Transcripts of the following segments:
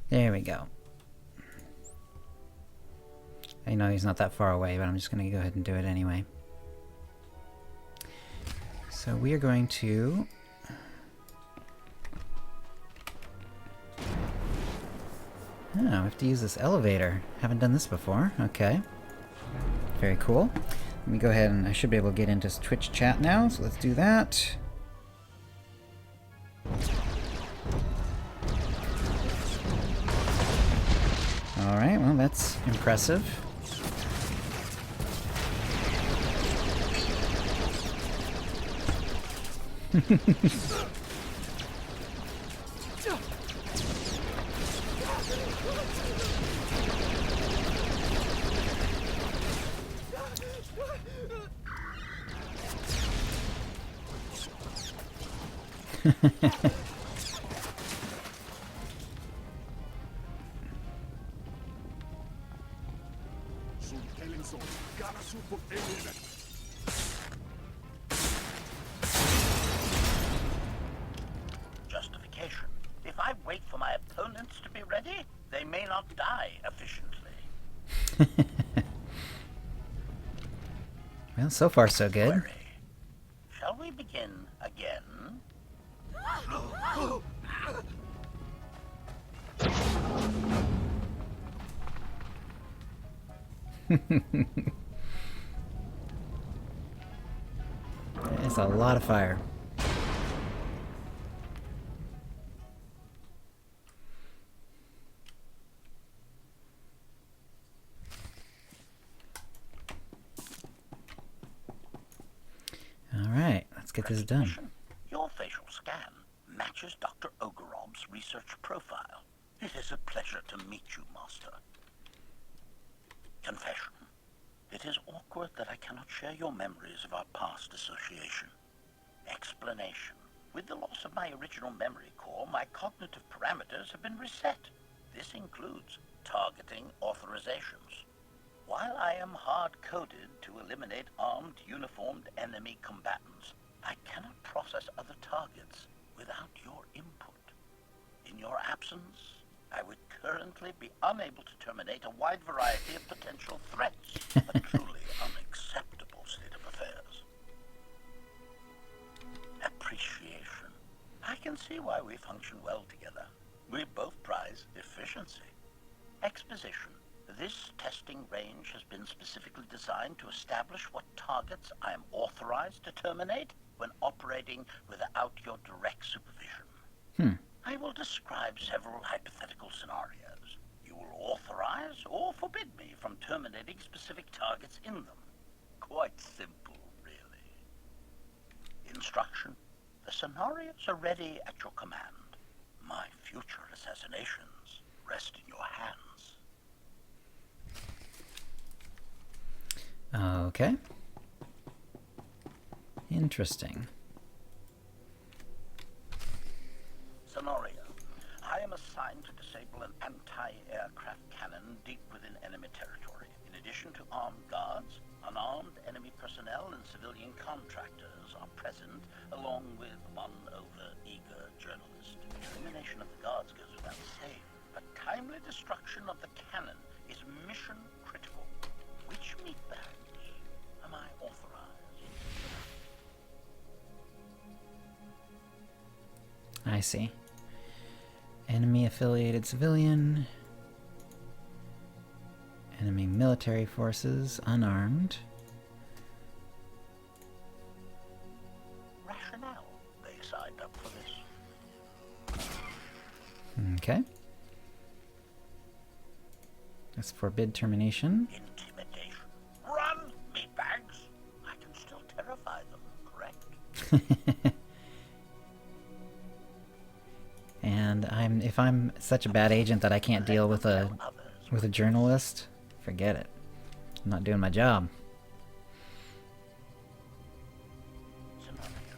There we go. I know he's not that far away, but I'm just going to go ahead and do it anyway. So we are going to... Oh, we have to use this elevator. Haven't done this before. Okay. Very cool. Let me go ahead and I should be able to get into Twitch chat now, so let's do that. Alright, well that's impressive. Justification. If I wait for my opponents to be ready, they may not die efficiently. Well, so far so good. Query. Shall we begin again? It's a lot of fire. Alright, let's get this done. Your facial scan matches Dr. Ogorob's research profile. It is a pleasure to meet you, Master. Confession. It is awkward that I cannot share your memories of our past association. Explanation. With the loss of my original memory core, my cognitive parameters have been reset. This includes targeting authorizations. While I am hard-coded to eliminate armed, uniformed enemy combatants, I cannot process other targets without your input. In your absence, I would currently be unable to terminate a wide variety of potential threats. A truly unacceptable state of affairs. Appreciation. I can see why we function well together. We both prize efficiency. Exposition. This testing range has been specifically designed to establish what targets I am authorized to terminate when operating without your direct supervision. I will describe several hypothetical scenarios. You will authorize or forbid me from terminating specific targets in them. Quite simple, really. Instruction. The scenarios are ready at your command. My future assassinations rest in your hands. Okay. Interesting. Scenario. I am assigned to disable an anti-aircraft cannon deep within enemy territory. In addition to armed guards, unarmed enemy personnel and civilian contractors are present, along with one over-eager journalist. Elimination of the guards goes without saying, but timely destruction of the cannon is mission critical. Which meat bags am I authorized? I see. Enemy affiliated civilian. Enemy military forces, unarmed. Rationale. They signed up for this. Okay. Let's forbid termination. Intimidation. Run, meatbags. I can still terrify them, correct? And if I'm such a bad agent that I can't deal with a journalist, forget it. I'm not doing my job. Scenario.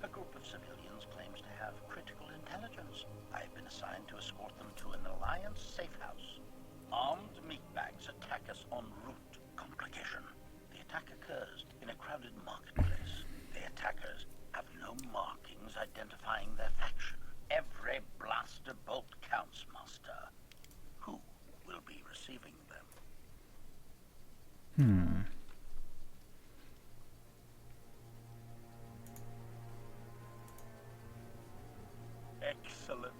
A group of civilians claims to have critical intelligence. I have been assigned to escort them to an Alliance safe house. Armed meatbags attack us en route. Complication. The attack occurs in a crowded marketplace. They attackers have no markings identifying their faction. Every blaster bolt counts, Master. Who will be receiving them? Excellent.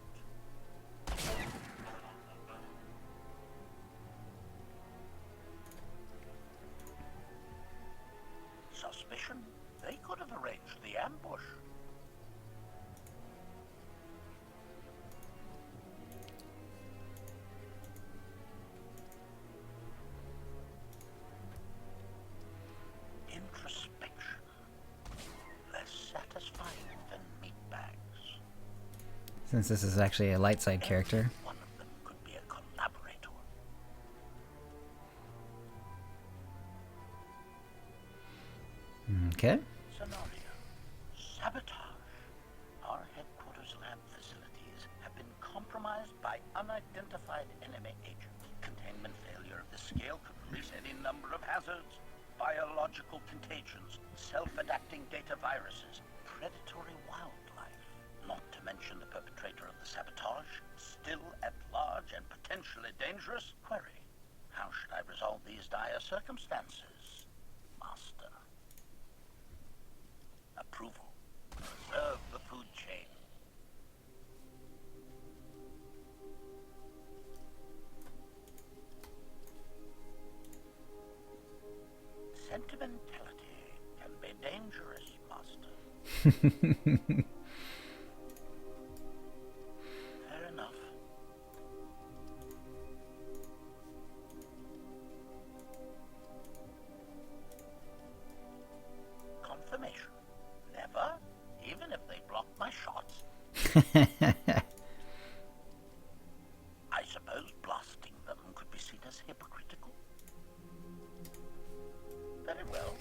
Suspicion? They could have arranged the ambush. Introspection. Less satisfying than meat bags. Since this is actually a light side character. One of them could be a collaborator. Okay. Scenario. Sabotage. Our headquarters lab facilities have been compromised by unidentified enemy agents. Containment failure of the scale could release any number of hazards. Biological contagions, self-adapting data viruses, predatory wildlife. Not to mention the perpetrator of the sabotage, still at large and potentially dangerous. Query. How should I resolve these dire circumstances, Master? Approval. Preserve the food chain. Sentimentality can be dangerous, Master. Fair enough. Confirmation. Never, even if they block my shots. I suppose blasting them could be seen as hypocritical. Very well.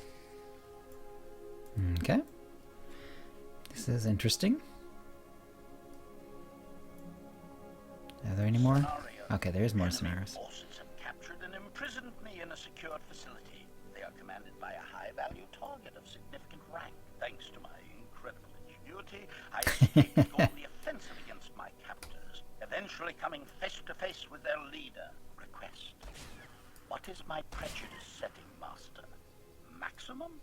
Okay. This is interesting. Are there any more? Scenario. Okay, there's more Enemy scenarios. forces have captured and imprisoned me in a secured facility. They are commanded by a high-value target of significant rank. Thanks to my incredible ingenuity, I escaped all the offensive against my captors, eventually coming face-to-face with their leader. Request. What is my prejudice setting, Master? Maximum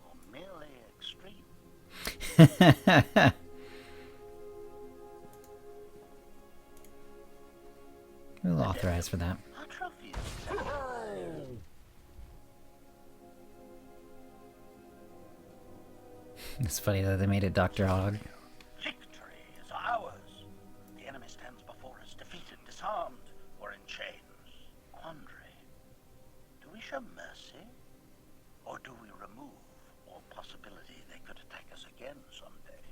or merely extreme? We'll authorize for that. Our trophy is It's funny that they made it Dr. Hogg. Victory is ours. The enemy stands before us, defeated, disarmed, or in chains. Quandary. Do we show mercy? Or do we remove all possibility they could attack us again someday?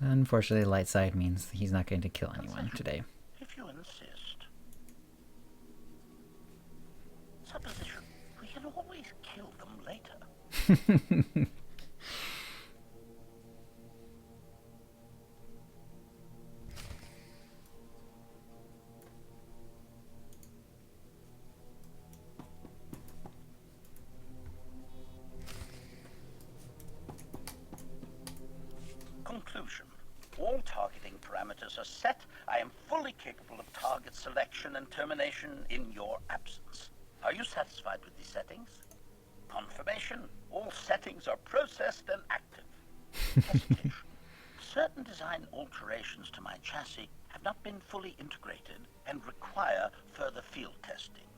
Unfortunately, light side means he's not going to kill anyone today. If you insist. Supposition. We can always kill them later. Conclusion. All targeting parameters are set. I am fully capable of target selection and termination in your absence. Are you satisfied with these settings? Confirmation. All settings are processed and active. Hesitation. Certain design alterations to my chassis have not been fully integrated and require further field testing.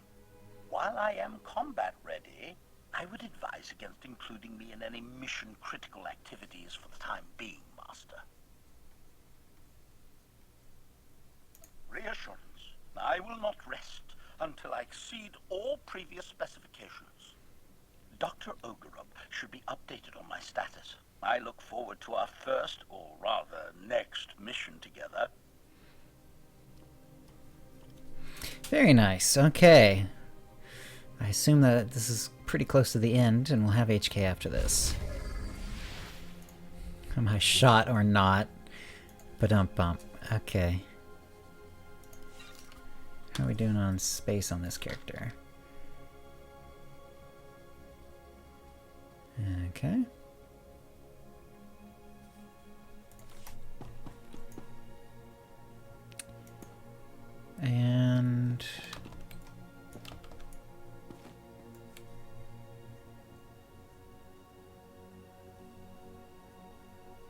While I am combat ready, I would advise against including me in any mission-critical activities for the time being, Master. Reassurance. I will not rest until I exceed all previous specifications. Dr. Ogorub should be updated on my status. I look forward to our first, or rather, next mission together. Very nice. Okay. I assume that this is pretty close to the end, and we'll have HK after this. Am I shot or not? Ba-dum-bump. Okay. How are we doing on space on this character? Okay. And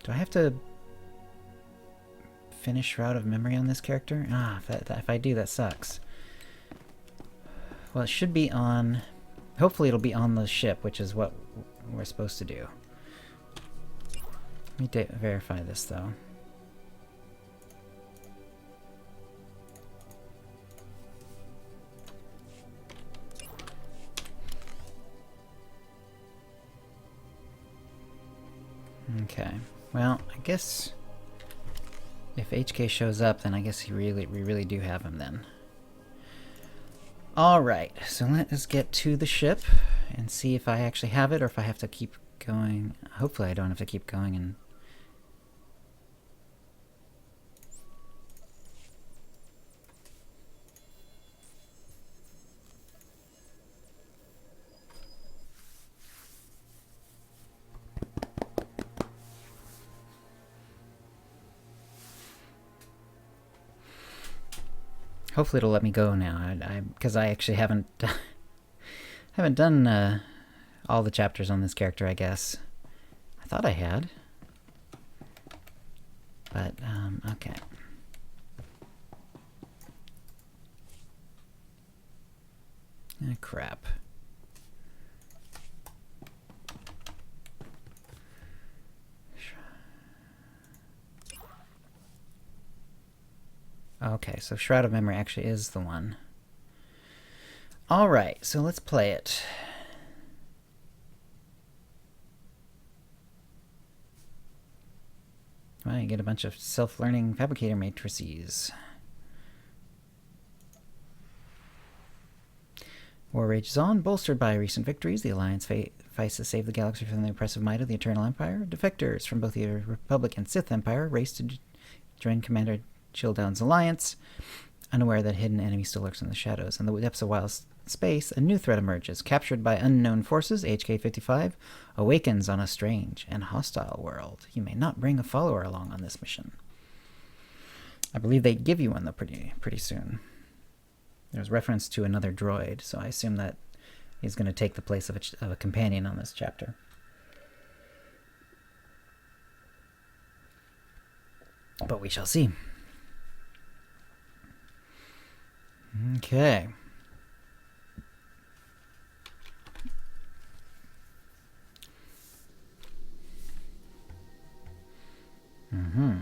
do I have to finish Shroud of Memory on this character? Ah, if I do, that sucks. Well, it should be on... Hopefully it'll be on the ship, which is what we're supposed to do. Let me verify this, though. Okay. Well, I guess if HK shows up, then I guess we really do have him then. Alright, so let us get to the ship and see if I actually have it or if I have to keep going. Hopefully I don't have to keep going and... Hopefully it'll let me go now, because I actually haven't done all the chapters on this character, I guess. I thought I had. But, okay. Ah, crap. Okay, so Shroud of Memory actually is the one. Alright, so let's play it. Well, you get a bunch of self-learning fabricator matrices. War rages on, bolstered by recent victories. The Alliance fights to save the galaxy from the oppressive might of the Eternal Empire. Defectors from both the Republic and Sith Empire race to join Commander Chilldown's alliance, unaware that hidden enemy still lurks in the shadows. In the depths of wild space, a new threat emerges. Captured by unknown forces, HK-55 awakens on a strange and hostile world. You may not bring a follower along on this mission. I believe they give you one, though, pretty soon. There's reference to another droid, so I assume that he's going to take the place of a companion on this chapter. But we shall see. Okay. Mm-hmm.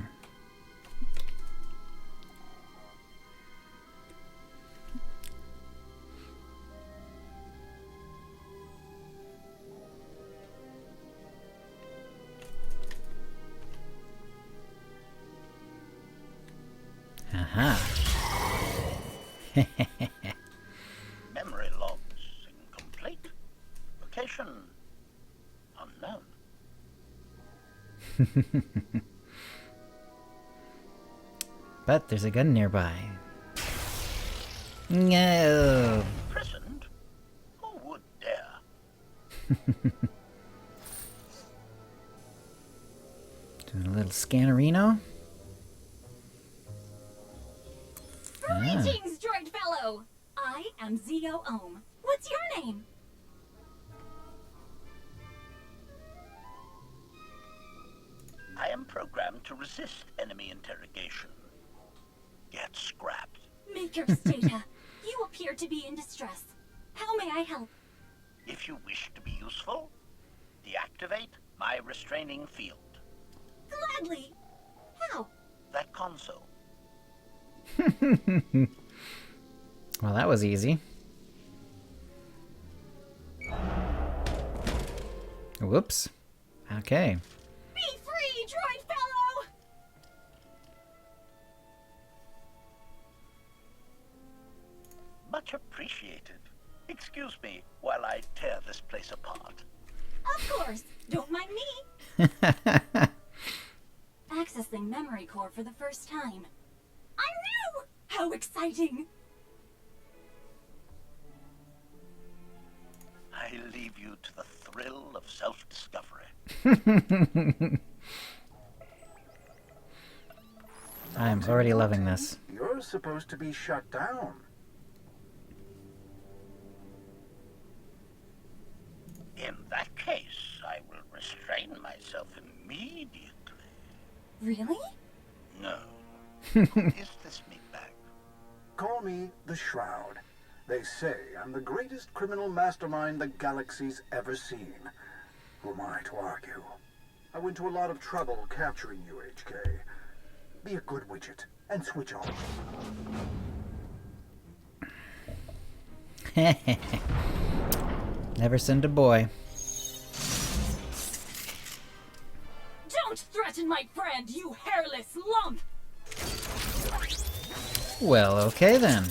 Aha. Memory logs incomplete. Location unknown. But there's a gun nearby. No. Imprisoned? Who would dare? Doing a little scannerino. Greetings, droid fellow! I am Zio Ohm. What's your name? I am programmed to resist enemy interrogation. Get scrapped. Maker Stata, you appear to be in distress. How may I help? If you wish to be useful, deactivate my restraining field. Gladly. How? That console. Well, that was easy. Whoops. Okay. Be free, droid fellow! Much appreciated. Excuse me while I tear this place apart. Of course. Don't mind me. Accessing memory core for the first time. I'm new! How exciting! leave you to the thrill of self-discovery. I'm already loving this. You're supposed to be shut down. In that case, I will restrain myself immediately. Really? No. Who is this meatbag? Call me the Shroud. They say I'm the greatest criminal mastermind the galaxy's ever seen. Who am I to argue? I went to a lot of trouble capturing you, HK. Be a good widget and switch off. Never send a boy. Don't threaten my friend, you hairless lump! Well, okay then.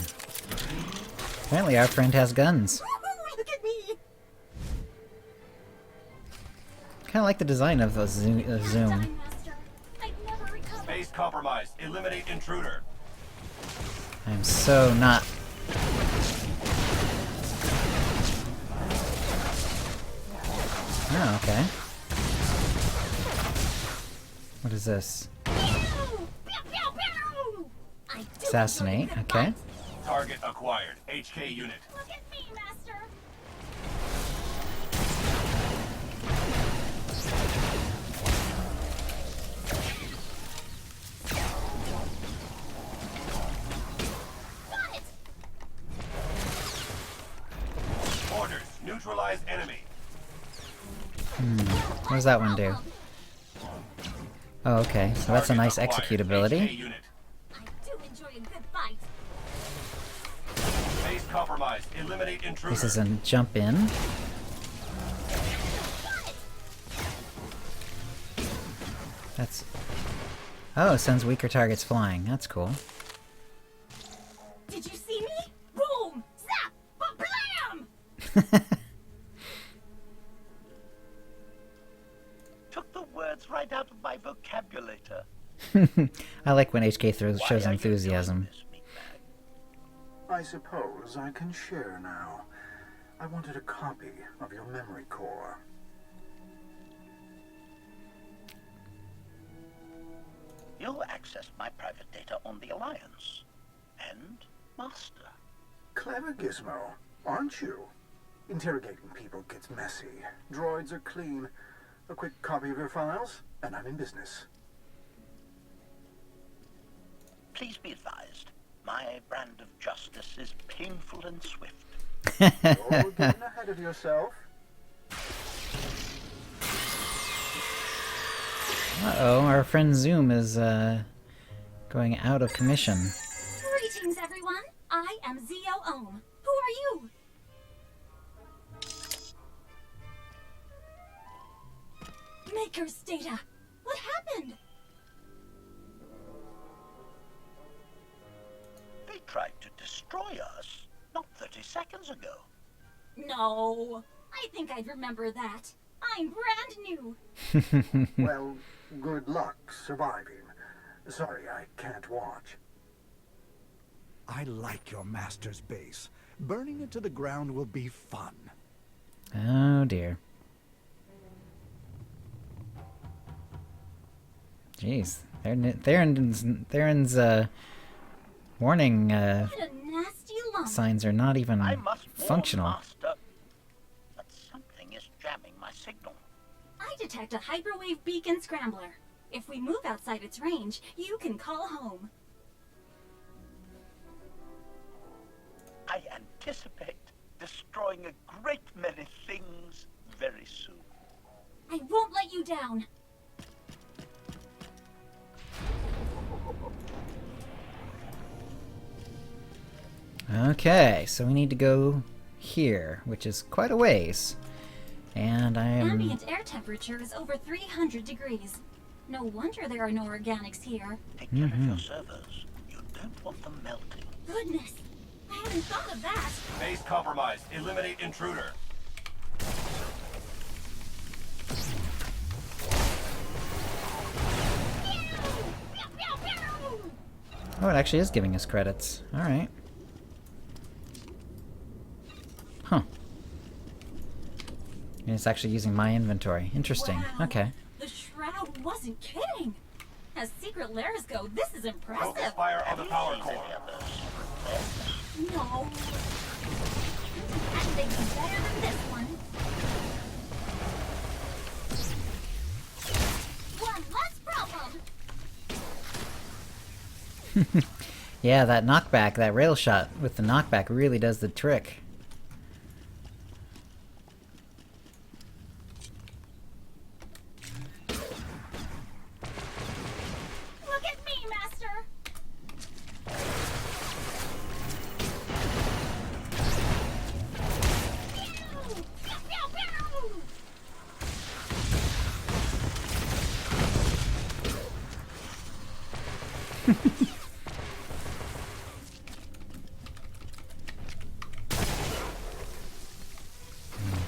Apparently our friend has guns. Look at me! Kinda like the design of the zoom. Time, Master. I'd never recover. Base compromised. Eliminate intruder. I'm so not... Oh, okay. What is this? Pew! Pew, pew, pew! I do Assassinate, enjoy a good okay. fight. Target acquired. HK unit. Look at me, Master. Got it. Orders. Neutralize enemy. What does that one do? Oh, okay. So that's a nice Target acquired. HK executability. unit. I do enjoy a good fight. Base compromised. Eliminate intruder. This is a jump in. That's... Oh, it sends weaker targets flying. That's cool. Did you see me? Boom! Zap! Ba-blam! Took the words right out of my vocabulary. I like when HK shows Why are you doing enthusiasm. this, meatbag? I suppose I can share now. I wanted a copy of your memory core. You'll access my private data on the Alliance. And Master. Clever gizmo, aren't you? Interrogating people gets messy. Droids are clean. A quick copy of your files, and I'm in business. Please be advised, my brand of justice is painful and swift. You're getting ahead of yourself. Uh-oh, our friend Zoom is, going out of commission. Greetings, everyone. I am Zio Ohm. Who are you? Maker's data. What happened? They tried to destroy us not 30 seconds ago. No. I think I'd remember that. I'm brand new. Well, good luck surviving. Sorry, I can't watch. I like your master's base. Burning it to the ground will be fun. Oh dear. Jeez. Theron's warning What a nasty lump. signs are not even I must warn functional. Master, but something is jamming my signal. I detect a hyperwave beacon scrambler. If we move outside its range, you can call home. I anticipate destroying a great many things very soon. I won't let you down. Okay, so we need to go here, which is quite a ways. And I am... Ambient air temperature is over 300 degrees. No wonder there are no organics here. Take care of your servers. You don't want them melting. Goodness, I hadn't thought of that. Base compromised. Eliminate intruder. Pew, pew, pew! Oh, it actually is giving us credits. Alright. Huh. And it's actually using my inventory. Interesting. Wow. Okay. The Shroud wasn't kidding. As secret lairs go, this is Focus impressive. fire on the power core. No. And they'd be better than this one. One less problem. Yeah, that knockback, that rail shot with the knockback really does the trick. Look at me, Master. Pew! Pew, pew, pew!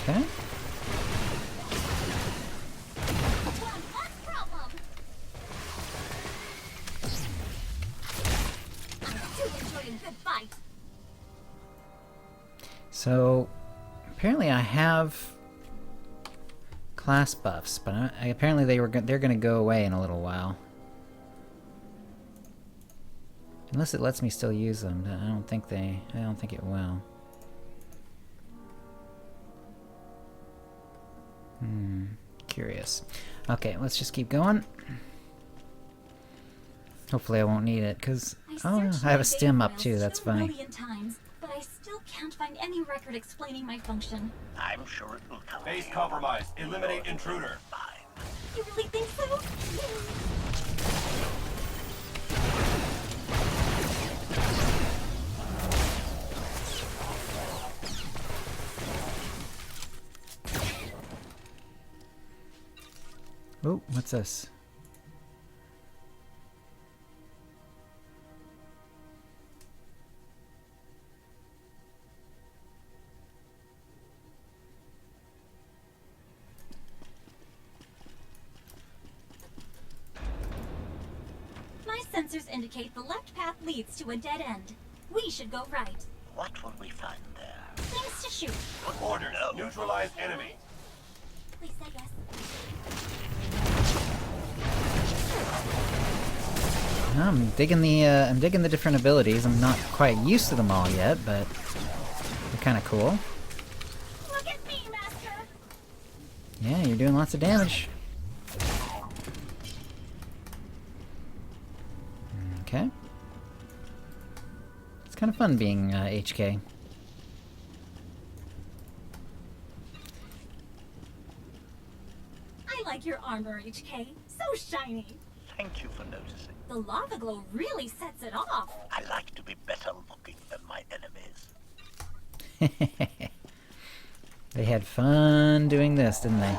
Okay. One less problem. I do enjoy a good fight. So, apparently I have class buffs, but apparently they're going to go away in a little while. Unless it lets me still use them. I don't think it will. Curious. Okay, let's just keep going. Hopefully I won't need it, because I have a stim up too, that's funny. Times, but I still can't find any record explaining my function. I'm sure it will come. Base compromised. Eliminate intruder. Fine. You really think so? Oh, what's this? My sensors indicate the left path leads to a dead end. We should go right. What will we find there? Things to shoot. Orders. Neutralize enemy. Please say yes. I'm digging the different abilities. I'm not quite used to them all yet, but they're kind of cool. Look at me, Master. Yeah, you're doing lots of damage. Okay. It's kind of fun being HK. I like your armor, HK. So shiny. Thank you for noticing. The lava glow really sets it off. I like to be better looking than my enemies. They had fun doing this, didn't they?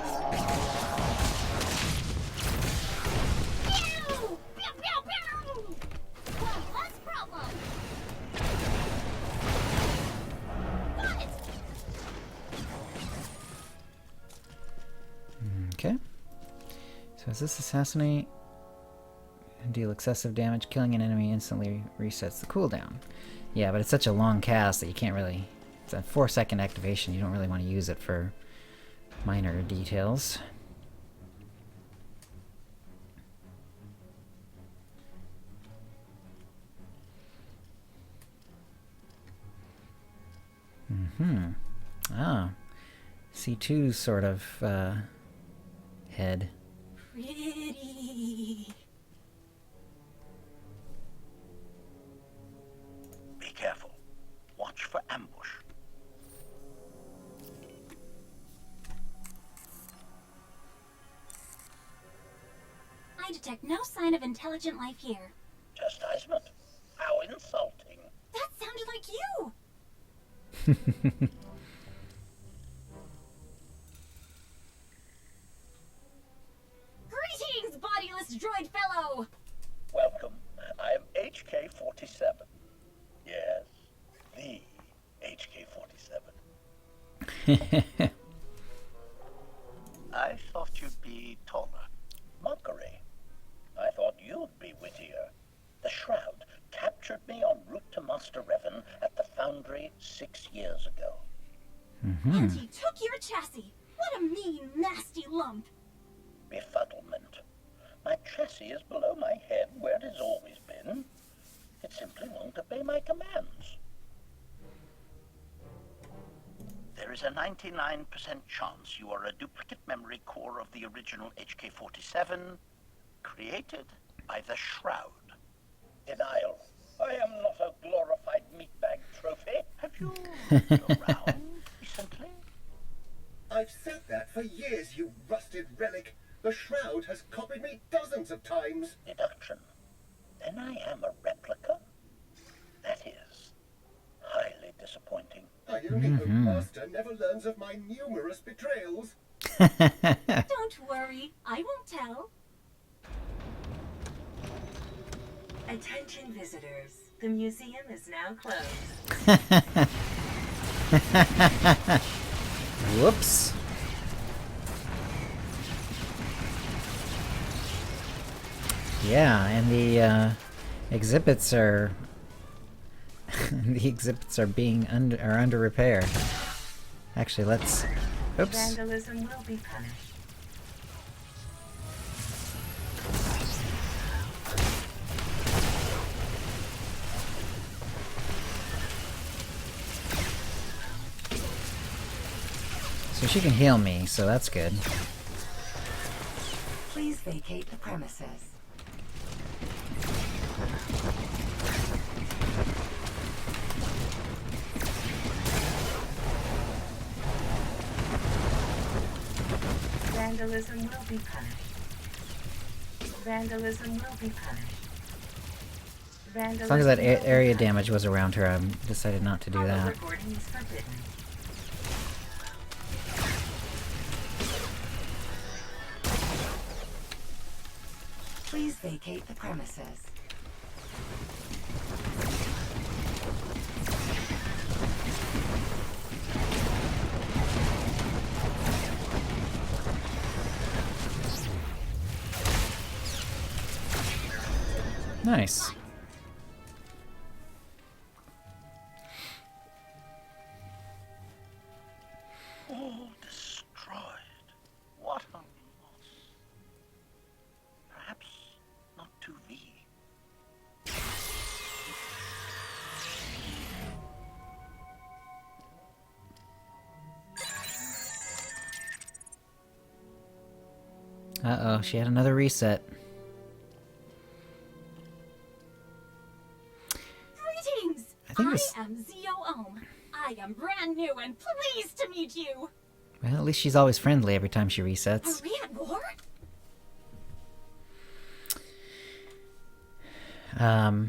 Pew! Pew, pew, pew! One less problem. Got it. Okay. So is this assassinate? Deal excessive damage. Killing an enemy instantly resets the cooldown. Yeah, but it's such a long cast that you can't really... It's a 4-second activation. You don't really want to use it for minor details. Ah. C2's sort of, head. Pretty. Be careful. Watch for ambush. I detect no sign of intelligent life here. Chastisement? How insulting. That sounded like you. Greetings, bodiless droid fellow. Welcome. I am HK-47. Yes, the HK-47. I thought you'd be taller. Mockery. I thought you'd be wittier. The Shroud captured me en route to Master Revan at the Foundry 6 years ago. And he took your chassis. What a mean, nasty lump! Befuddlement. My chassis is below my head where it has always been. It simply won't obey my commands. There is a 99% chance you are a duplicate memory core of the original HK-57, created by the Shroud. Denial. I am not a glorified meatbag trophy. Have you looked around recently? I've said that for years, you rusted relic. The Shroud has copied me dozens of times. Deduction. Then I am a replica? That is highly disappointing. I only hope Master never learns of my numerous betrayals. Don't worry, I won't tell. Attention visitors, the museum is now closed. Whoops. Yeah, and the exhibits are the exhibits are being under repair. Actually, let's. Oops. Vandalism will be punished. So she can heal me, so that's good. Please vacate the premises. Vandalism will be punished. Vandalism will be punished. As long as that area damage was around her, I decided not to do Auto that. recording is forbidden. Please vacate the premises. Nice. All destroyed. What a loss. Perhaps not 2V. Uh-oh, she had another reset. Greetings! I think this- am Zio-Ohm. I am brand new and pleased to meet you! Well, at least she's always friendly every time she Are resets. we at war? I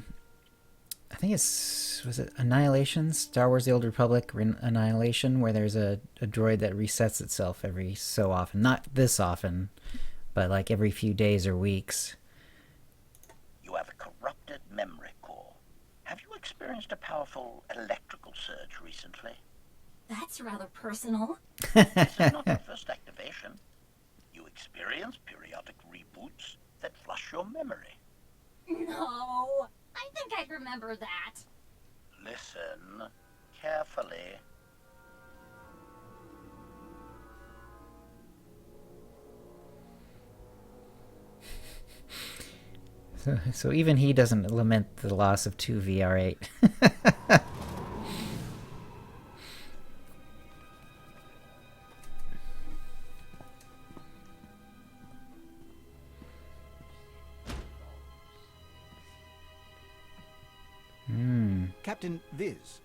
think was it Annihilation? Star Wars The Old Republic Annihilation, where there's a droid that resets itself every so often. Not this often, but like every few days or weeks. You have a corrupted memory core. Have you experienced a powerful electrical surge recently? That's rather personal. This is not your first activation. You experience periodic reboots that flush your memory. No, I think I'd remember that. Listen carefully. So even he doesn't lament the loss of 2 VR8. Captain Viz.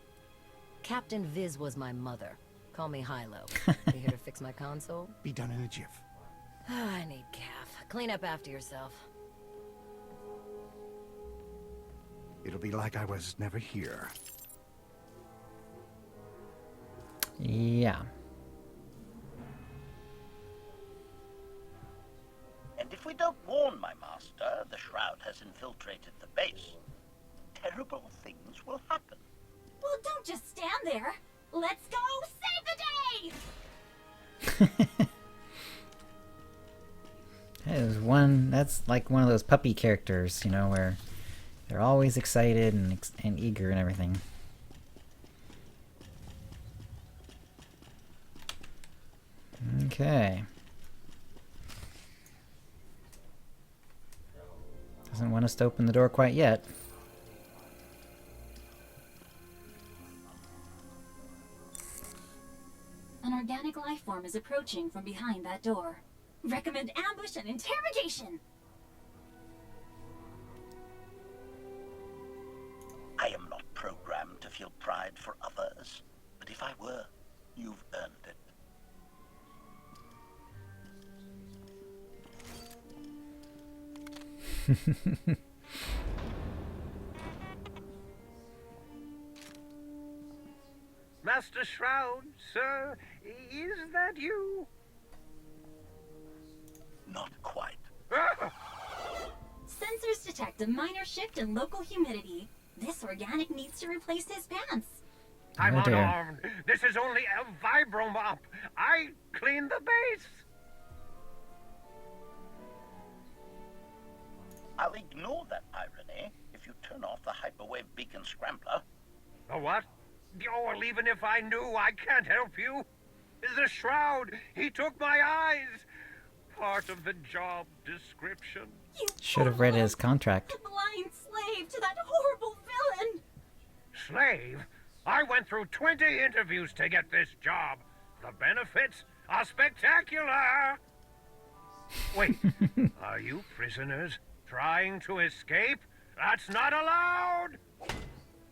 Captain Viz was my mother. Call me Hilo. You here to fix my console? Be done in a jiff. I need calf. Clean up after yourself. It'll be like I was never here. Yeah. And if we don't warn my master, the Shroud has infiltrated the base. Terrible things will happen. Well, don't just stand there. Let's go save the day! That's like one of those puppy characters, you know, where they're always excited and eager and everything. Okay. Doesn't want us to open the door quite yet. An organic life form is approaching from behind that door. Recommend ambush and interrogation. I am not programmed to feel pride for others, but if I were, you've earned it. Master Shroud, sir, is that you? Not quite. Sensors detect a minor shift in local humidity. This organic needs to replace his pants. I'm Oh, dear. unarmed. This is only a vibromop. I cleaned the base. I'll ignore that irony if you turn off the hyperwave beacon scrambler. A what? Oh, well, even if I knew, I can't help you. The Shroud, he took my eyes. Part of the job description. You Should have read his contract. a blind slave to that horrible villain. Slave? I went through 20 interviews to get this job. The benefits are spectacular. Wait, are you prisoners trying to escape? That's not allowed.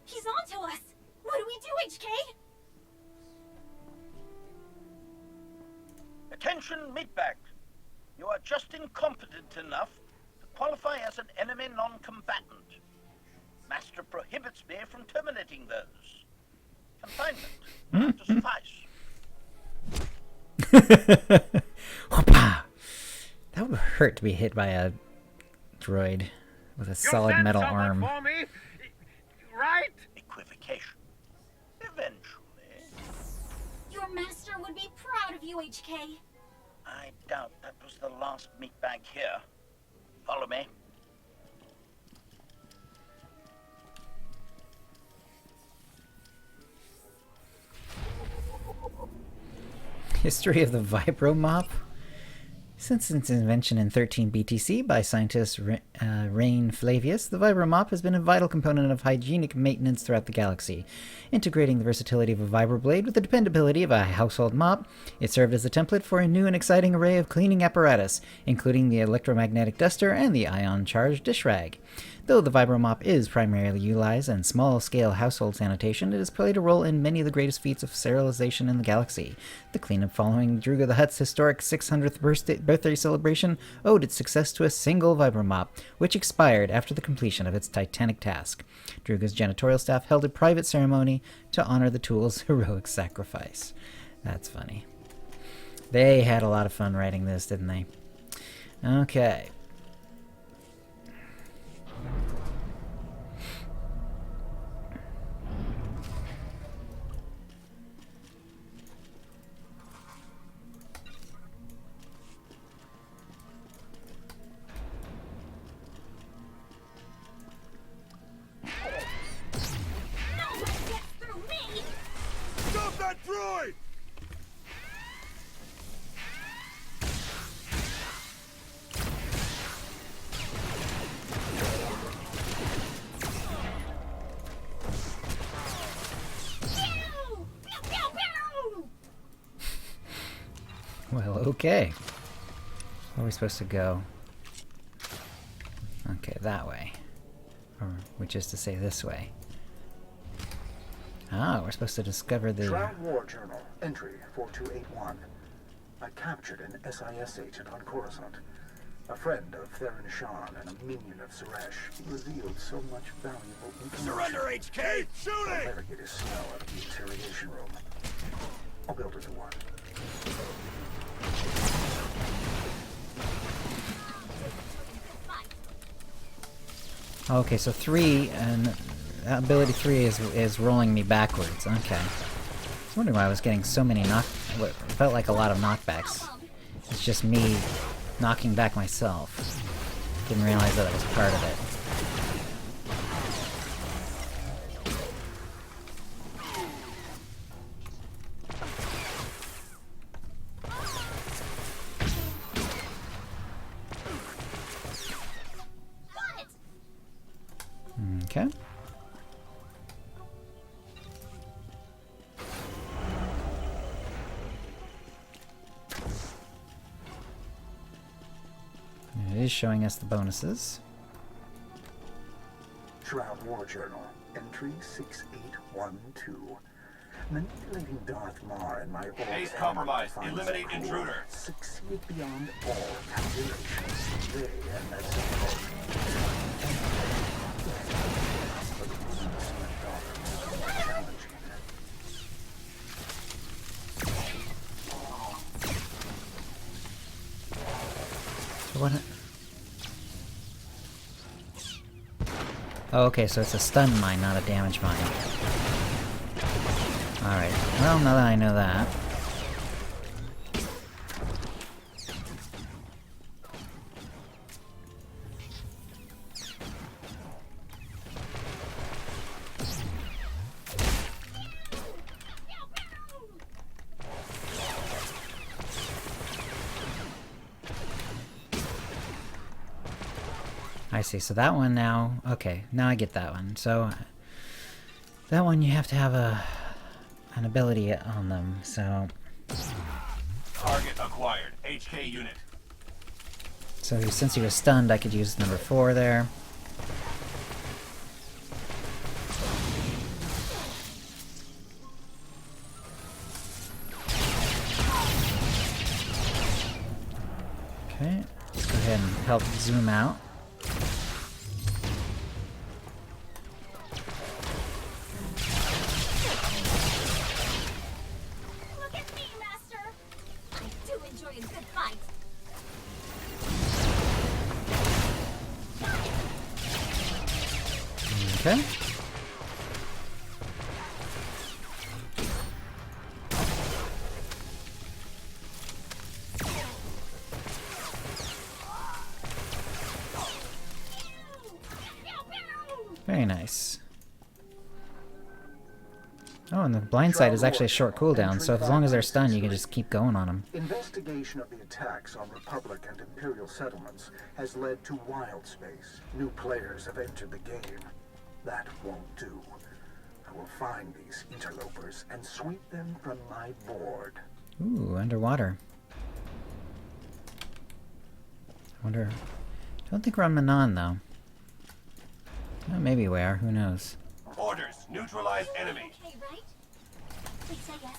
He's on to us. What do we do, HK? Attention, meatbags. You are just incompetent enough to qualify as an enemy non-combatant. Master prohibits me from terminating those. Confinement will have to suffice. Whoopah! That would hurt to be hit by a droid with a solid sent metal someone arm. for me, right? Equivocation. Eventually. Your master would be proud of you, HK. I doubt that was the last meatbag here. Follow me. History of the Vibromop? Since its invention in 13 BTC by scientist Rain Flavius, the Vibromop has been a vital component of hygienic maintenance throughout the galaxy. Integrating the versatility of a vibroblade with the dependability of a household mop, it served as a template for a new and exciting array of cleaning apparatus, including the electromagnetic duster and the ion-charged dish rag. Though the Vibromop is primarily utilized in small-scale household sanitation, it has played a role in many of the greatest feats of sterilization in the galaxy. The cleanup following Druga the Hutt's historic 600th birthday celebration owed its success to a single Vibromop, which expired after the completion of its titanic task. Druga's janitorial staff held a private ceremony to honor the tool's heroic sacrifice. That's funny. They had a lot of fun writing this, didn't they? Okay. Stop that droid! Well, okay. Where are we supposed to go? Okay, that way. Or, which is to say this way. Ah, we're supposed to discover the... Shroud War Journal, entry 4281. I captured an SIS agent on Coruscant. A friend of Theron Shan and a minion of Suresh. He revealed so much valuable information. Surrender, HK! Shooting! I'll never get his smell out of the interrogation room. I'll build it to one. Okay, so 3, and ability 3 is rolling me backwards. Okay. I was wondering why I was getting so many what felt like a lot of knockbacks. It's just me knocking back myself. Didn't realize that was part of it. is showing us the bonuses. Shroud War Journal, entry 6812. Manipulating Darth Mar and my old Base compromised. Eliminate intruder. Succeed beyond all calculations. They and that So what? Oh, okay, so it's a stun mine, not a damage mine. Alright, well, now that I know that. I see, so that one now, okay, now I get that one. So, that one you have to have an ability on them, so... Target acquired. HK unit. So since he was stunned, I could use number 4 there. Okay, let's go ahead and help zoom out. Okay. Very nice. Oh, and the blind side is actually a short cooldown, so as long as they're stunned, you can just keep going on them. Investigation of the attacks on Republic and Imperial settlements has led to wild space. New players have entered the game. That won't do. I will find these interlopers and sweep them from my board. Ooh, underwater. I wonder... I don't think we're on Manon, though. Well, maybe we are. Who knows? Orders. Neutralize enemy. Okay, right? Please say yes.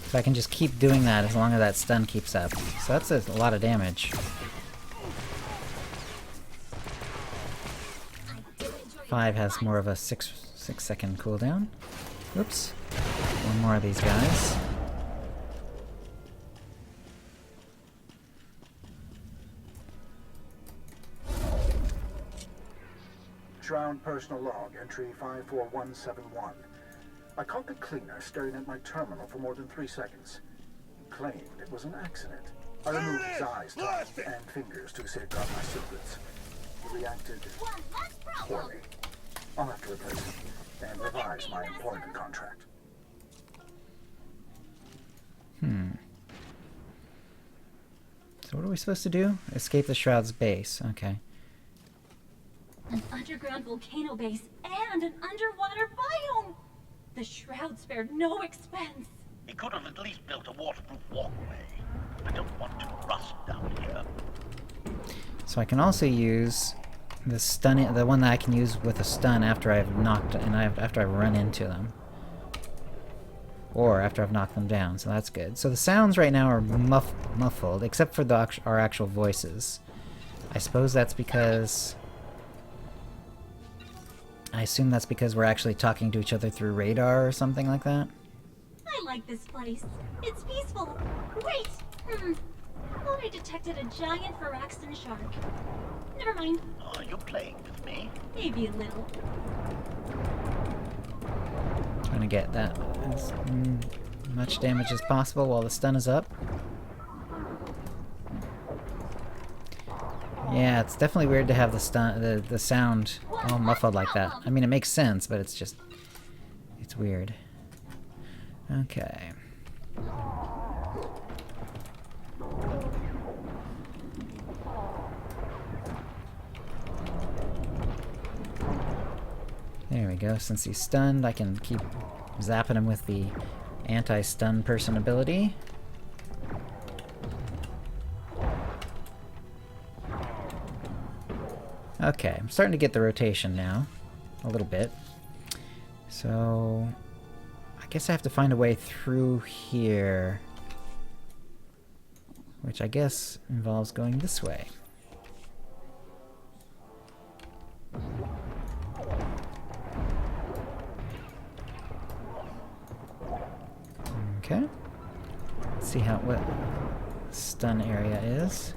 So I can just keep doing that as long as that stun keeps up. So that's a lot of damage. 5 has more of a 6 second cooldown. Oops. One more of these guys. Shroud personal log, entry 54171. I caught the cleaner staring at my terminal for more than 3 seconds. He claimed it was an accident. I removed his eyes, tongue, and fingers to safeguard my secrets. He reacted poorly. I'll have to replace him and revise my employment contract. So what are we supposed to do? Escape the Shroud's base. Okay. An underground volcano base and an underwater biome! The Shroud spared no expense. He could have at least built a waterproof walkway. I don't want to rust down here. So I can also use the stun, the one that I can use with a stun after I've knocked and after I've run into them, or after I've knocked them down. So that's good. So the sounds right now are muffled, except for our actual voices. I suppose that's because. I assume that's because we're actually talking to each other through radar or something like that. I like this place. It's peaceful. Wait! Thought I detected a giant Varaxton shark. Never mind. Are you playing with me? Maybe a little. Trying to get that as much damage as possible while the stun is up. Yeah, it's definitely weird to have the sound all muffled like that. I mean, it makes sense, but it's just... it's weird. Okay. go. Since he's stunned, I can keep zapping him with the anti-stun person ability. Okay, I'm starting to get the rotation now. A little bit. So I guess I have to find a way through here. Which I guess involves going this way. Okay. Let's see what stun area is.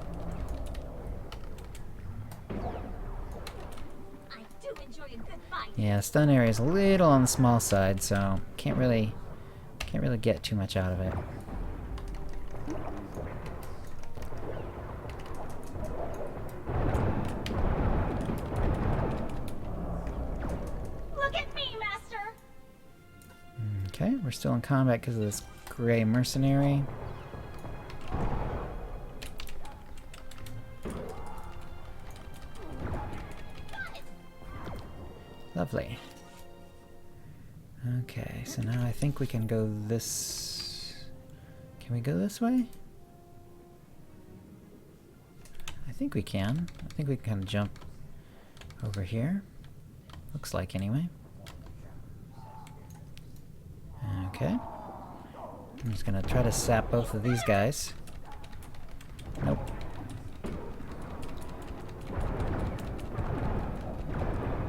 I do enjoy a good fight. Yeah, stun area is a little on the small side, so can't really get too much out of it. Look at me, Master. Okay, we're still in combat because of this gray mercenary. Lovely. Okay, so now I think we can go this... Can we go this way? I think we can. I think we can kind of jump over here. Looks like, anyway. Okay. I'm just gonna try to sap both of these guys. Nope.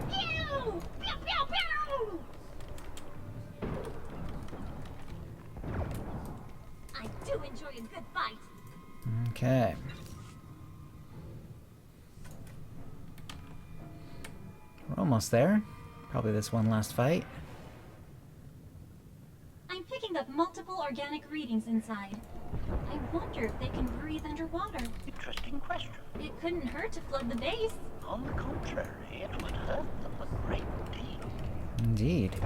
Pew! Pew, pew, pew! I do enjoy a good fight. Okay. We're almost there. Probably this one last fight. I'm picking up multiple organic readings inside. I wonder if they can breathe underwater. Interesting question. It couldn't hurt to flood the base. On the contrary, it would hurt them a great deal. Indeed.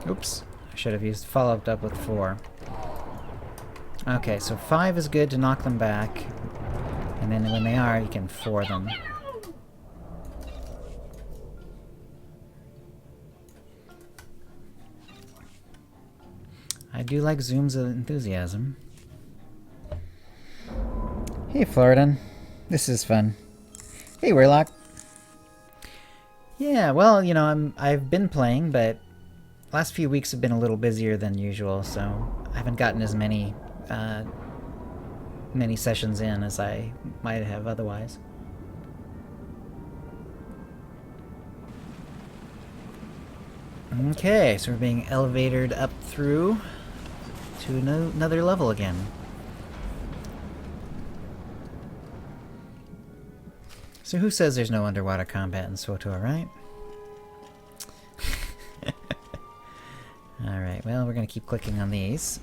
Oops. I should have used followed up with 4. Okay, so 5 is good to knock them back. And then when they are, you can 4 them. I do like Zoom's enthusiasm. Hey, Floridan. This is fun. Hey, Warlock. Yeah, well, you know, I've been playing, but last few weeks have been a little busier than usual, so I haven't gotten as many sessions in as I might have otherwise. Okay, so we're being elevated up through to another level again. So who says there's no underwater combat in SWTOR, right? Alright, well, we're gonna keep clicking on these.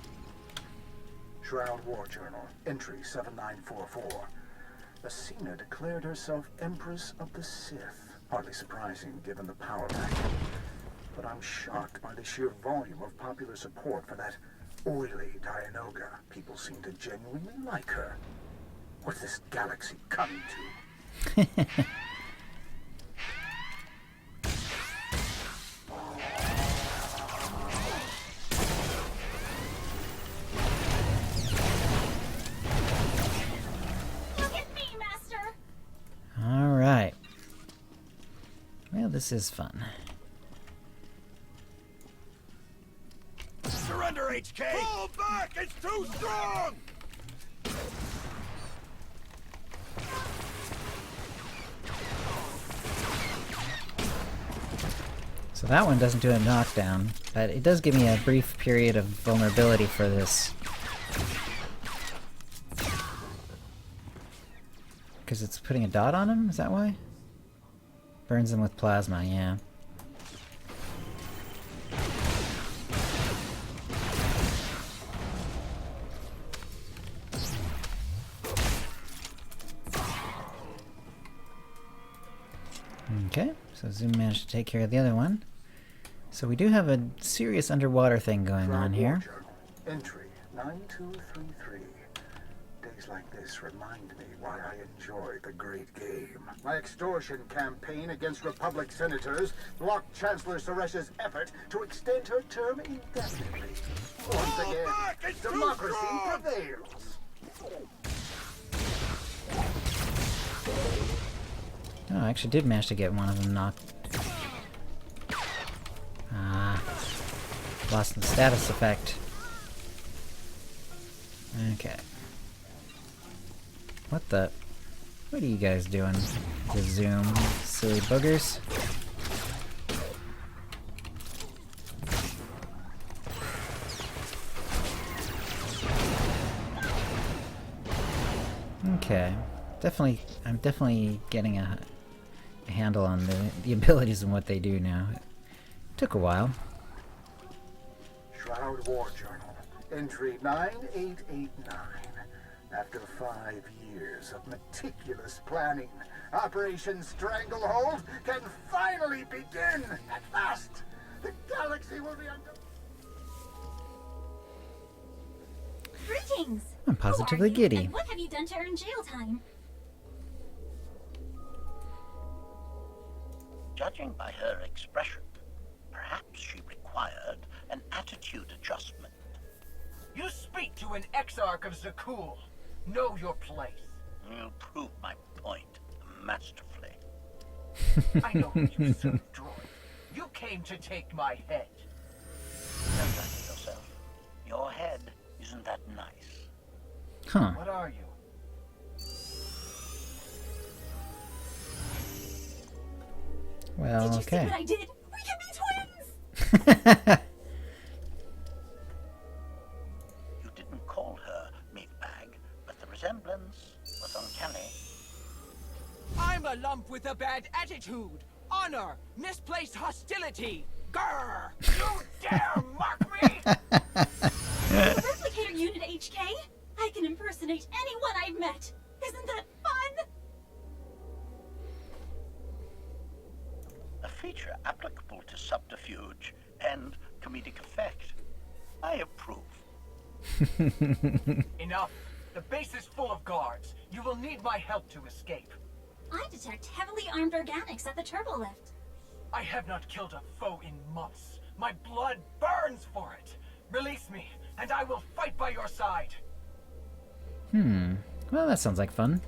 Shroud War Journal, entry 7944. Athena declared herself Empress of the Sith. Hardly surprising given the power pack. But I'm shocked by the sheer volume of popular support for that oily Dianoga. People seem to genuinely like her. What's this galaxy coming to? Alright. Well, this is fun. Surrender, HK! Pull back! It's too strong! So that one doesn't do a knockdown, but it does give me a brief period of vulnerability for this. Because it's putting a dot on him? Is that why? Burns him with plasma, yeah. Okay, so Zoom managed to take care of the other one. So we do have a serious underwater thing going on here. Entry 9233. Days like this remind me why I enjoy the great game. My extortion campaign against Republic senators blocked Chancellor Suresh's effort to extend her term indefinitely. Once again, democracy prevails. Oh, I actually did manage to get one of them knocked. Ah. Lost the status effect. Okay. What the? What are you guys doing? The zoom, silly boogers. Okay. I'm definitely getting a handle on the abilities and what they do now. It took a while. Shroud War Journal, entry 9889. After 5 years of meticulous planning, Operation Stranglehold can finally begin! At last! The galaxy will be under... Greetings! I'm positively Who are you, giddy. and what have you done to earn jail time? Judging by her expression, perhaps she required an attitude adjustment. You speak to an exarch of Zakul. Know your place. You prove my point masterfully. I know who you serve, droid. You came to take my head. Don't flatter yourself. Your head isn't that nice. Huh. What are you? Well, Did you okay. see what I did? We can be twins! You didn't call her meatbag, but the resemblance was uncanny. I'm a lump with a bad attitude, honor, misplaced hostility. Grr! You dare mock me? Replicator Unit HK? I can impersonate anyone I've met. Isn't that fun? A feature applicable to subterfuge and comedic effect. I approve. Enough. The base is full of guards. You will need my help to escape. I detect heavily armed organics at the turbo lift. I have not killed a foe in months. My blood burns for it. Release me, and I will fight by your side. Well, that sounds like fun.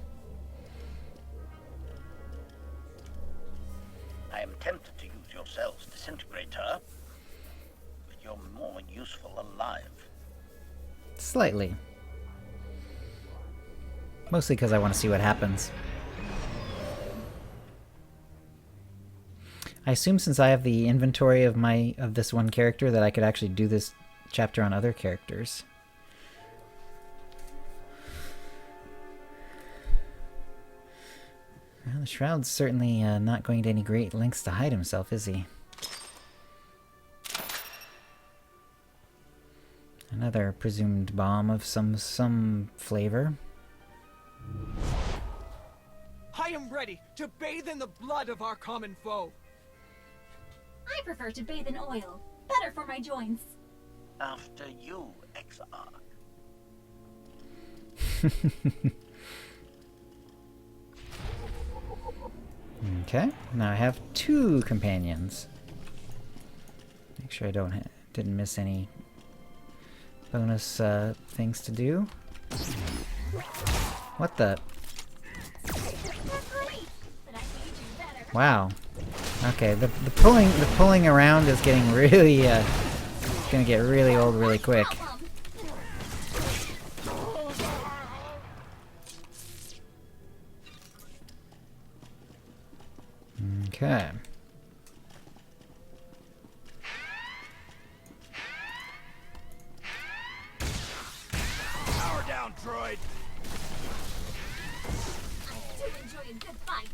I am tempted to use your cell's disintegrator, but you're more useful alive. Slightly. Mostly because I want to see what happens. I assume since I have the inventory of this one character that I could actually do this chapter on other characters. Well, the Shroud's certainly not going to any great lengths to hide himself, is he? Another presumed bomb of some flavor. I am ready to bathe in the blood of our common foe. I prefer to bathe in oil. Better for my joints. After you, Exarch. Okay, now I have 2 companions. Make sure I didn't miss any bonus things to do. What the? Wow. Okay, the pulling around is getting really it's gonna get really old really quick. Okay. Power down, droid. I do enjoy a good fight.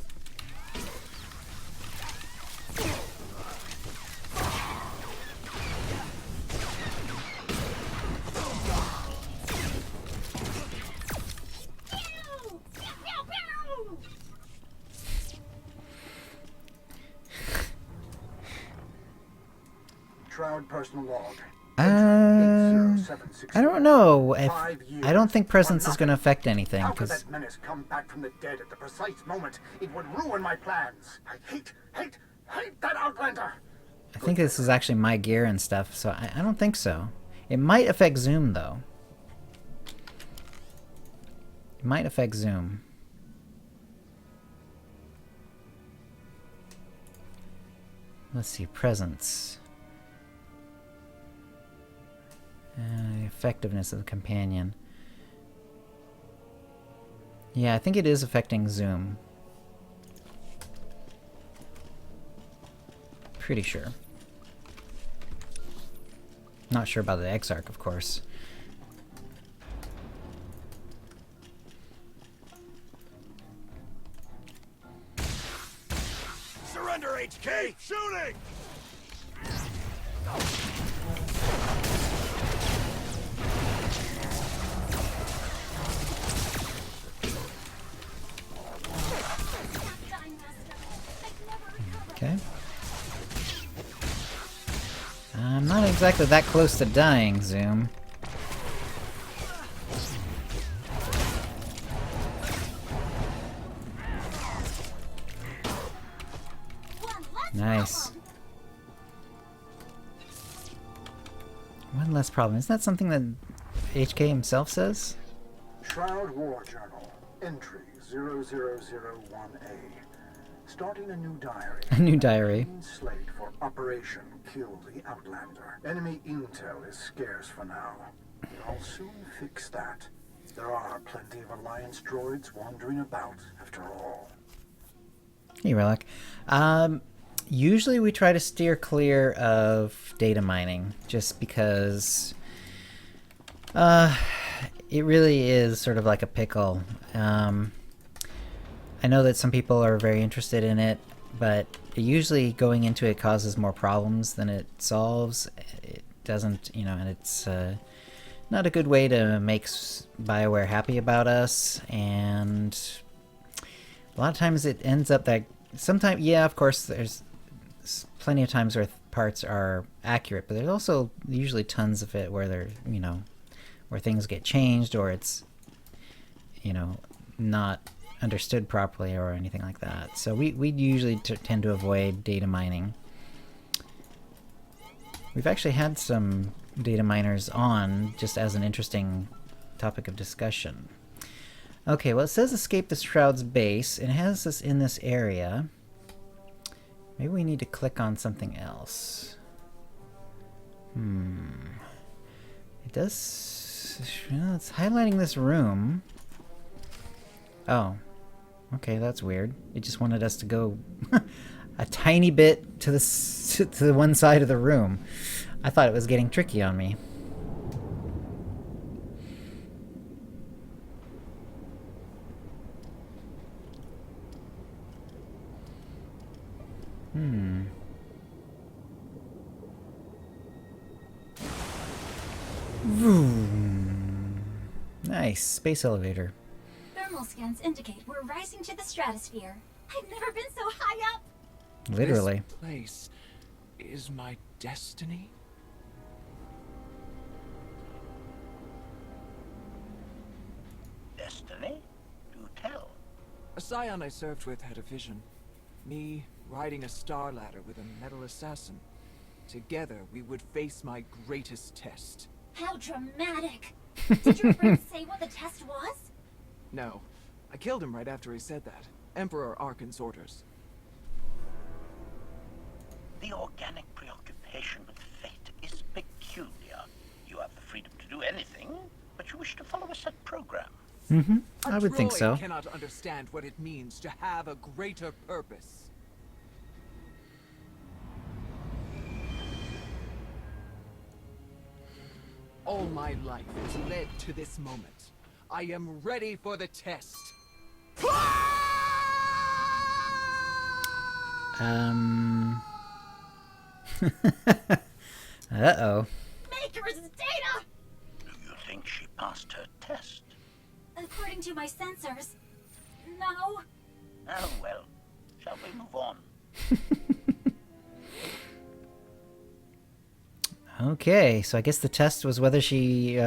Shroud personal log. I don't know if 5 years. I don't think presence for is going to nothing. affect anything How could because that menace come back from the dead at the precise moment it would ruin my plans? I hate that Outlander! I think this is actually my gear and stuff, so I don't think so. It might affect zoom though. It might affect zoom. Let's see, presence. Effectiveness of the companion. Yeah, I think it is affecting zoom. Pretty sure. Not sure about the Exarch, of course. Surrender, HK! Shooting! Okay. I'm not exactly that close to dying, Zoom. Nice. One less problem. Isn't that something that HK himself says? Shroud War Journal, entry 0001A. Starting a new diary. A new diary. Clean slate for Operation Kill the Outlander. Enemy intel is scarce for now. I'll soon fix that. There are plenty of Alliance droids wandering about, after all. Hey, Relic. Usually we try to steer clear of data mining, just because it really is sort of like a pickle. I know that some people are very interested in it, but usually going into it causes more problems than it solves. It doesn't, you know, and it's not a good way to make BioWare happy about us, and a lot of times it ends up that sometimes, yeah, of course, there's plenty of times where parts are accurate, but there's also usually tons of it where they're, you know, where things get changed or it's, you know, not understood properly or anything like that. So we usually tend to avoid data mining. We've actually had some data miners on just as an interesting topic of discussion. Okay, well, it says escape the Shroud's base, and it has us in this area. Maybe we need to click on something else. It does... well, it's highlighting this room. Oh. Okay, that's weird. It just wanted us to go a tiny bit to the one side of the room. I thought it was getting tricky on me. Vroom. Nice. Space elevator. Thermal scans indicate we're rising to the stratosphere. I've never been so high up. Literally. This place is my destiny? Destiny? Do tell. A scion I served with had a vision. Me riding a star ladder with a metal assassin. Together, we would face my greatest test. How dramatic. Did your friend say what the test was? No. I killed him right after he said that. Emperor Arkan's orders. The organic preoccupation with fate is peculiar. You have the freedom to do anything, but you wish to follow a set program. I would think so. I cannot understand what it means to have a greater purpose. All my life has led to this moment. I am ready for the test. Uh-oh. Maker's data! Do you think she passed her test? According to my sensors, no. Oh well. Shall we move on? Okay, so I guess the test was whether she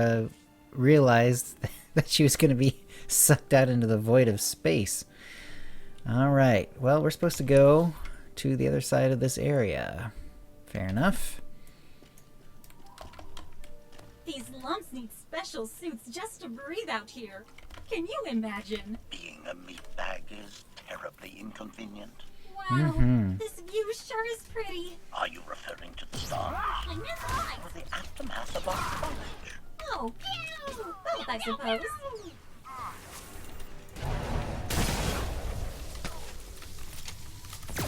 realized that she was going to be sucked out into the void of space. Alright, well, we're supposed to go to the other side of this area. Fair enough. These lumps need special suits just to breathe out here. Can you imagine? Being a meat bag is terribly inconvenient. Wow, this view sure is pretty. Are you referring to the stars? I meant life. Or the aftermath of our college? Oh, both, I suppose.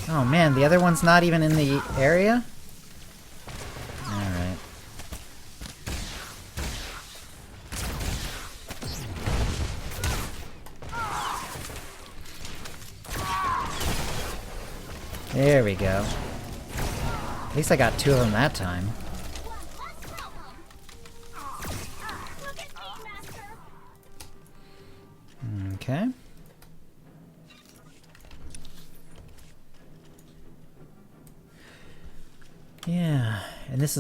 Oh man, the other one's not even in the area? Alright. There we go. At least I got 2 of them that time. Okay. Yeah, and this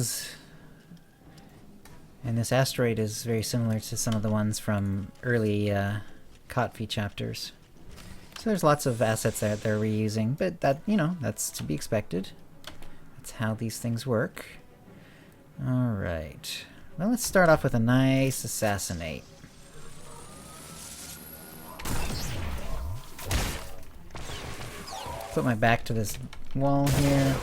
asteroid is very similar to some of the ones from early Kotvi chapters. So there's lots of assets that they're reusing, but that, you know, that's to be expected. That's how these things work. Alright. Well, let's start off with a nice assassinate. Put my back to this wall here.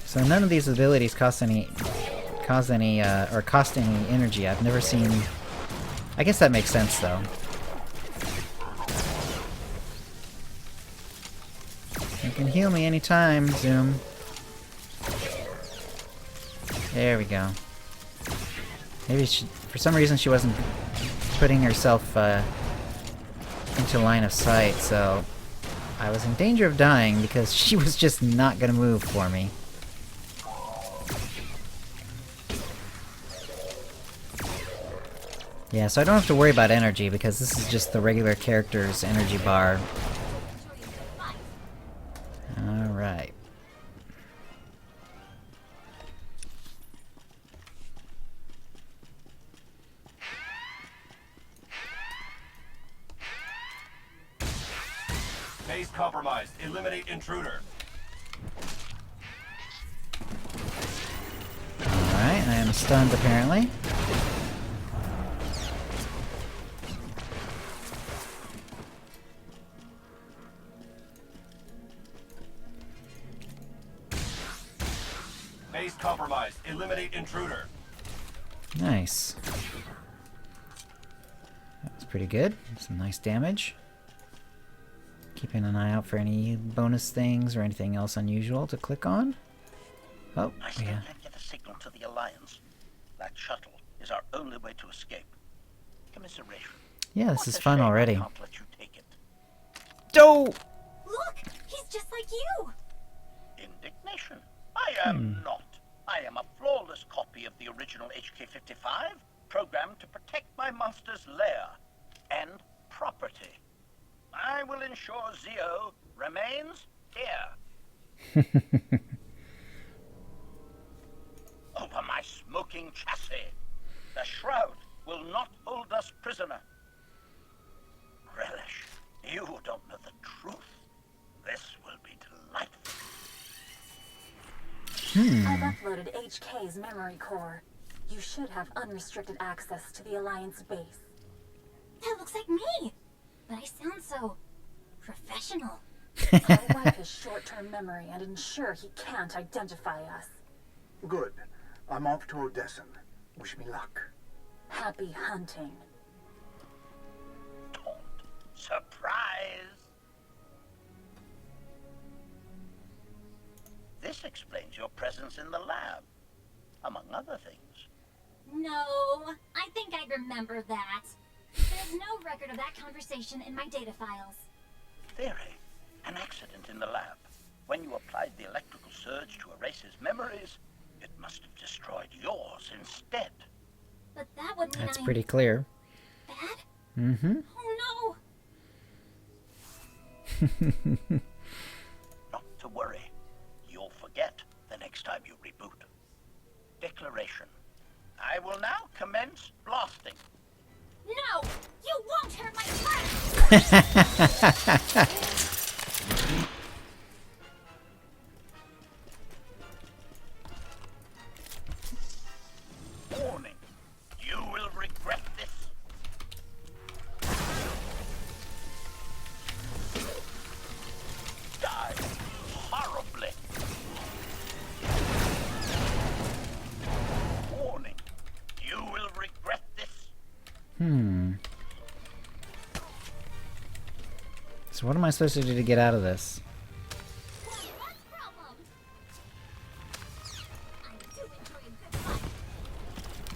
So none of these abilities cost any energy. I've never seen. I guess that makes sense though. You can heal me anytime, Zoom. There we go. Maybe for some reason she wasn't putting herself into line of sight, so I was in danger of dying because she was just not gonna move for me. Yeah, so I don't have to worry about energy because this is just the regular character's energy bar. Alright. Base compromised. Eliminate intruder. Alright, I am stunned apparently. Base compromised. Eliminate intruder. Nice. That was pretty good. Some nice damage. Keeping an eye out for any bonus things or anything else unusual to click on. Oh, I still yeah. can't get a signal to the Alliance. That shuttle is our only way to escape. Commiseration. Yeah, this What is a fun shame already. I can't let you take it. Oh! Look, he's just like you. Indignation. I am not. I am a flawless copy of the original HK-55, programmed to protect my master's lair and property. I will ensure Zio remains here. Over my smoking chassis. The Shroud will not hold us prisoner. Relish, you don't know the truth. This will be delightful. I've uploaded HK's memory core. You should have unrestricted access to the Alliance base. That looks like me. But I sound so professional. I'll wipe his short-term memory and ensure he can't identify us. Good. I'm off to Odessa. Wish me luck. Happy hunting. Don't. Surprise! This explains your presence in the lab, among other things. No, I think I remember that. There's no record of that conversation in my data files. Theory. An accident in the lab. When you applied the electrical surge to erase his memories, it must have destroyed yours instead. But that would mean That's I'm pretty clear. bad? Mm-hmm. Oh Not to worry. You'll forget the next time you reboot. Declaration. I will now commence blasting. No! You won't hurt my friend! Warning. You will regret this. Die horribly. Warning. You will regret this. So what am I supposed to do to get out of this?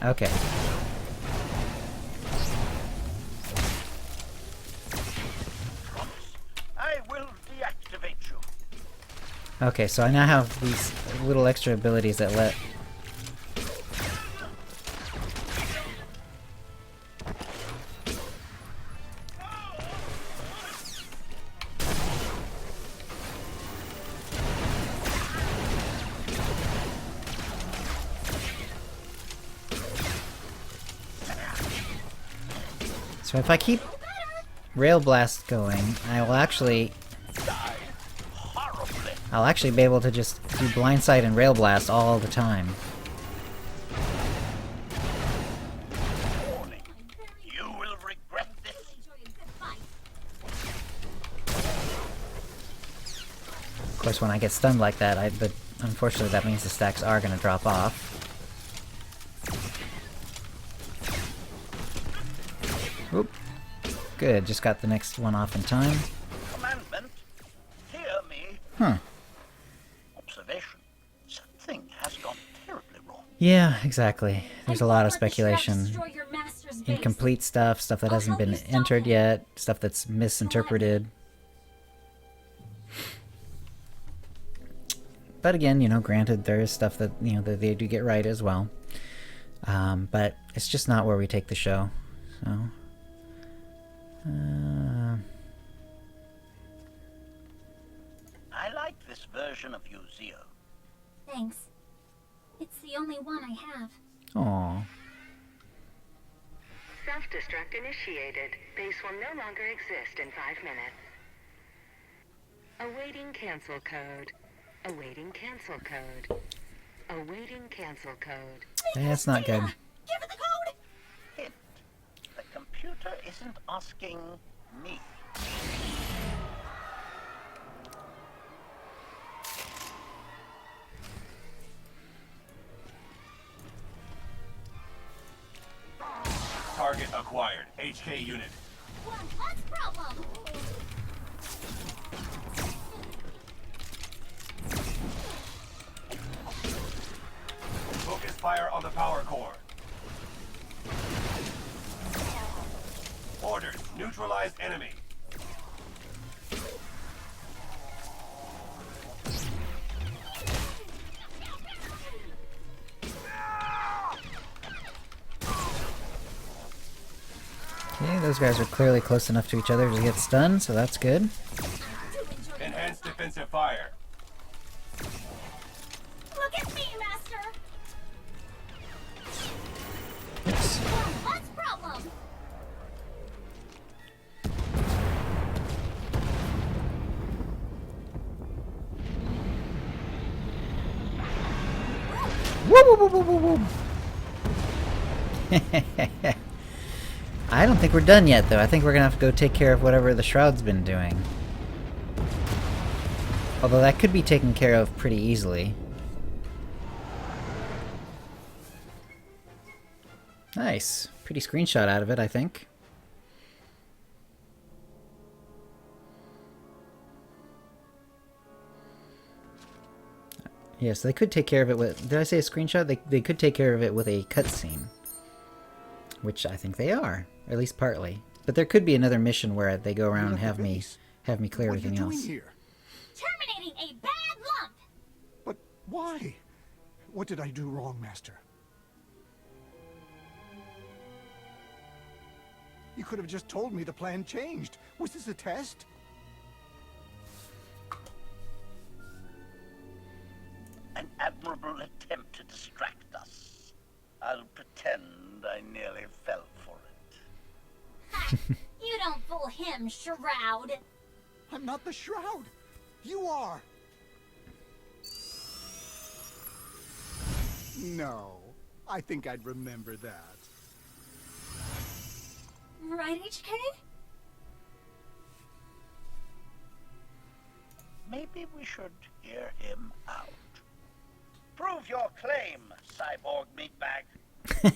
Okay. I will deactivate you. Okay, so I now have these little extra abilities that let... So if I keep Rail Blast going, I'll actually be able to just do Blindside and Rail Blast all the time. Warning. You will regret this. Of course, when I get stunned like that, but unfortunately that means the stacks are going to drop off. Oop. Good, just got the next one off in time. Commandment. Hear me. Huh. Observation. Something has gone terribly wrong. Yeah, exactly. There's a lot of speculation. Incomplete stuff, stuff that hasn't been entered yet, stuff that's misinterpreted. But again, you know, granted, there is stuff that, you know, that they do get right as well. But it's just not where we take the show. So... I like this version of you, Zio. Thanks. It's the only one I have. Aww. Self-destruct initiated. Base will no longer exist in 5 minutes. Awaiting cancel code. Awaiting cancel code. Awaiting cancel code. That's not good. Give it the code! Hint. The computer isn't asking me. Target acquired. HK unit. What's the problem? Focus fire on the power core. Orders. Neutralize enemy. Okay, those guys are clearly close enough to each other to get stunned, so that's good. Enhanced defensive fire. Look at me, Master! Oops. What's the problem? Woo woo woo woo woo woo! I don't think we're done yet, though. I think we're gonna have to go take care of whatever the Shroud's been doing. Although that could be taken care of pretty easily. Nice. Pretty screenshot out of it, I think. Yes, they could take care of it with... Did I say a screenshot? They could take care of it with a cutscene. Which I think they are. At least partly. But there could be another mission where they go around and have me clear everything else. Here? Terminating a bad lump! But why? What did I do wrong, Master? You could have just told me the plan changed. Was this a test? horrible attempt to distract us. I'll pretend I nearly fell for it. Ha! You don't fool him, Shroud. I'm not the Shroud. You are. No, I think I'd remember that. Right, HK? Maybe we should hear him out. Prove your claim, cyborg meatbag.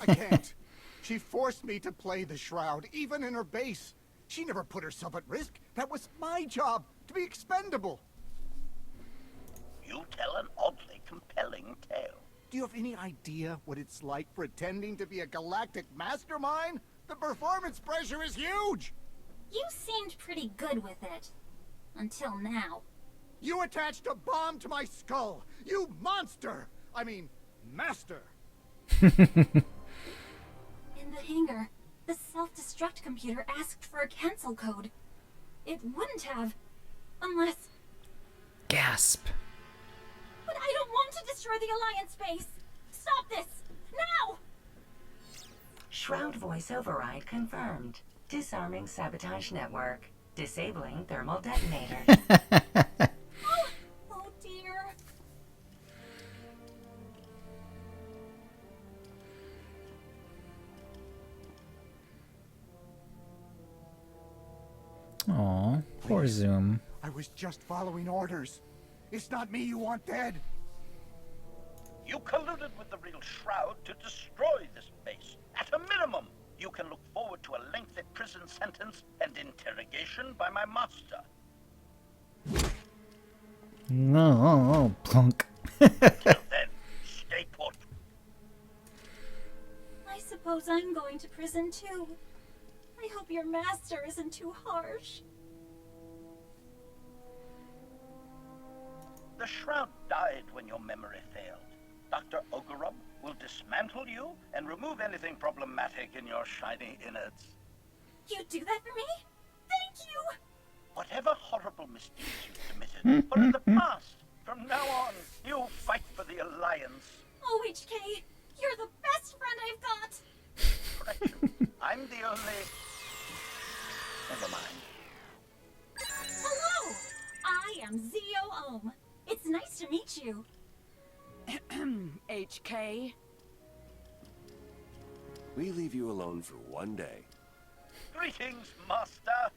I can't. She forced me to play the Shroud, even in her base. She never put herself at risk. That was my job, to be expendable. You tell an oddly compelling tale. Do you have any idea what it's like pretending to be a galactic mastermind? The performance pressure is huge! You seemed pretty good with it. Until now. You attached a bomb to my skull! You monster! I mean, master! In the hangar, the self-destruct computer asked for a cancel code. It wouldn't have, unless... Gasp. But I don't want to destroy the Alliance base! Stop this! Now! Shroud voice override confirmed. Disarming sabotage network. Disabling thermal detonator. Oh dear. Aw, poor Zoom. I was just following orders. It's not me you want dead. You colluded with the real Shroud to destroy this base. At a minimum, you can look forward to a lengthy prison sentence and interrogation by my master. No, plunk. Till then, stay put. I suppose I'm going to prison too. I hope your master isn't too harsh. The Shroud died when your memory failed. Dr. Ogorub will dismantle you and remove anything problematic in your shiny innards. You do that for me? Thank you! Whatever horrible misdeeds you've committed are in the past. From now on, you'll fight for the Alliance. Oh, HK, you're the best friend I've got! Correction. I'm the only... Never mind. Hello! I am Zio Ohm. It's nice to meet you. HK? We leave you alone for one day. Greetings, Master.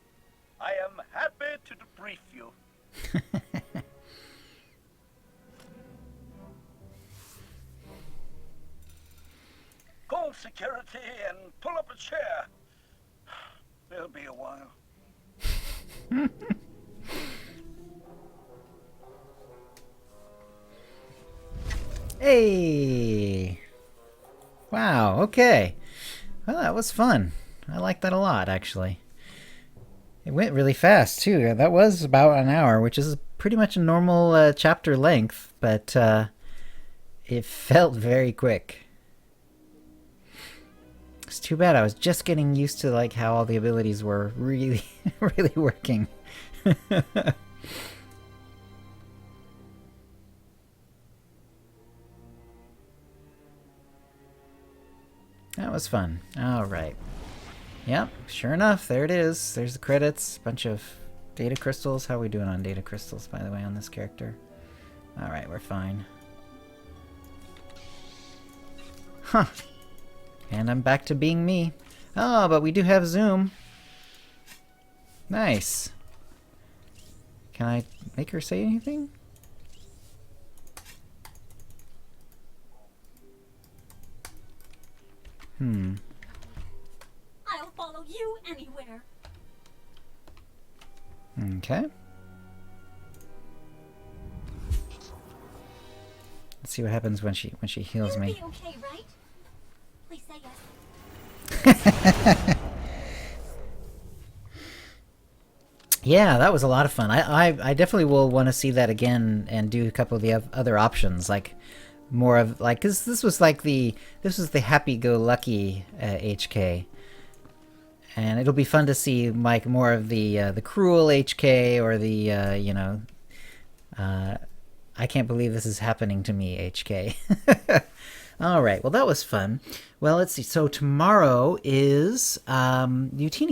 I am happy to debrief you. Call security and pull up a chair. It'll be a while. Hey! Wow, okay. Well, that was fun. I liked that a lot, actually. It went really fast, too. That was about an hour, which is pretty much a normal chapter length, but it felt very quick. It's too bad. I was just getting used to like how all the abilities were really, really working. That was fun. All right. Yep, sure enough, there it is. There's the credits. Bunch of data crystals. How are we doing on data crystals, by the way, on this character? All right, we're fine. Huh. And I'm back to being me. Oh, but we do have Zoom. Nice. Can I make her say anything? I'll follow you anywhere. Okay. Let's see what happens when she heals You'll me. be okay, right? Please say yes. Yeah, that was a lot of fun. I definitely will want to see that again and do a couple of the other options, like more of like, because this was the happy-go-lucky HK, and it'll be fun to see like more of the cruel HK or the I I can't believe this is happening to me, HK. All right. Well, that was fun. Well, let's see. So tomorrow is Utini